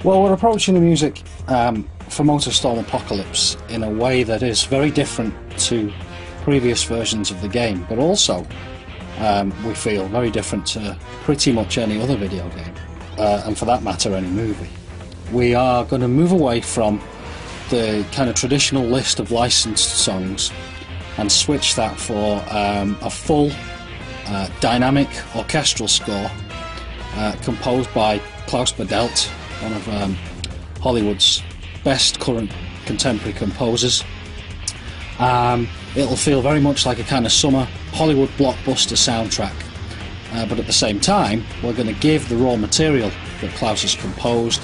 Well, we're approaching the music for MotorStorm Apocalypse in a way that is very different to previous versions of the game, but also we feel very different to pretty much any other video game, and for that matter any movie. We are going to move away from the kind of traditional list of licensed songs and switch that for a full dynamic orchestral score composed by Klaus Badelt, one of Hollywood's best current contemporary composers. It'll feel very much like a kind of summer Hollywood blockbuster soundtrack, but at the same time we're going to give the raw material that Klaus has composed,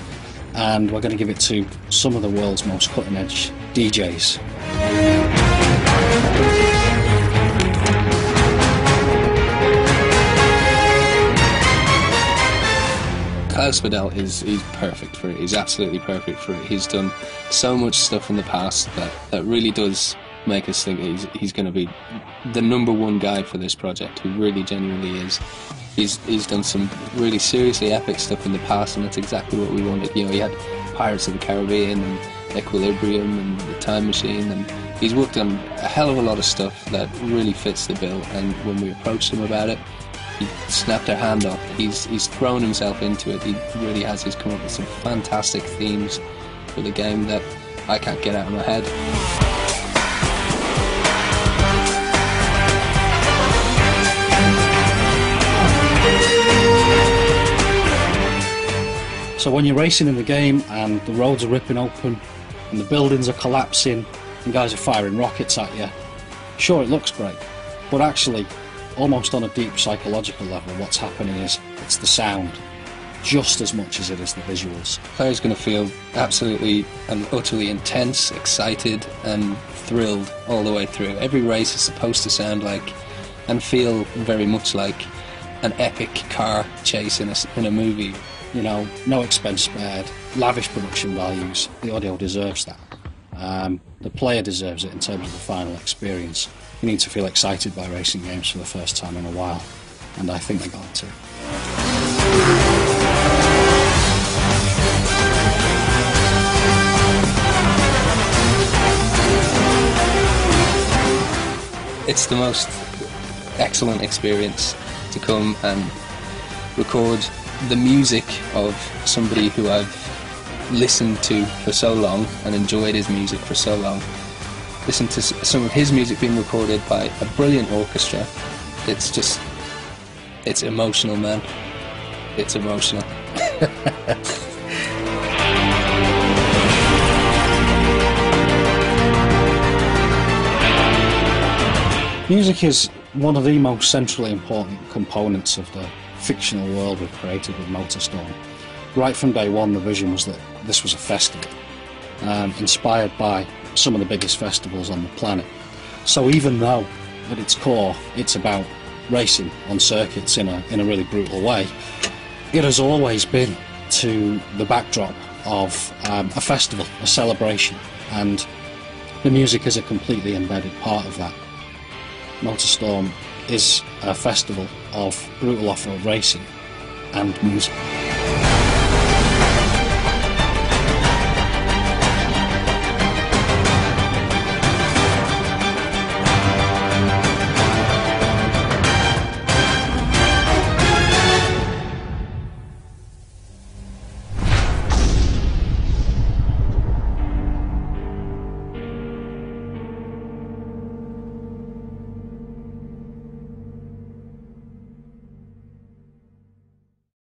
and we're going to give it to some of the world's most cutting-edge DJs. Klaus Badelt is perfect for it. He's absolutely perfect for it. He's done so much stuff in the past that really does make us think he's going to be the #1 guy for this project, who really genuinely is. He's done some really seriously epic stuff in the past, and that's exactly what we wanted. You know, he had Pirates of the Caribbean and Equilibrium and The Time Machine, and he's worked on a hell of a lot of stuff that really fits the bill, and when we approached him about it, he snapped our hand off. He's thrown himself into it. He really has. He's come up with some fantastic themes for the game that I can't get out of my head. So when you're racing in the game and the roads are ripping open and the buildings are collapsing and guys are firing rockets at you, sure, it looks great, but actually, almost on a deep psychological level, what's happening is it's the sound just as much as it is the visuals. The player's going to feel absolutely and utterly intense, excited and thrilled all the way through. Every race is supposed to sound like and feel very much like an epic car chase in a movie. You know, no expense spared, lavish production values. The audio deserves that. The player deserves it in terms of the final experience. You need to feel excited by racing games for the first time in a while, and I think they're going to. It's the most excellent experience to come and record the music of somebody who I've listened to for so long and enjoyed his music for so long. Listen to some of his music being recorded by a brilliant orchestra. It's emotional, man. It's emotional. Music is one of the most centrally important components of the fictional world we've created with MotorStorm. Right from day one, the vision was that this was a festival, inspired by some of the biggest festivals on the planet. So even though at its core it's about racing on circuits in a really brutal way, it has always been to the backdrop of a festival, a celebration, and the music is a completely embedded part of that. MotorStorm is a festival of brutal off-road racing and music.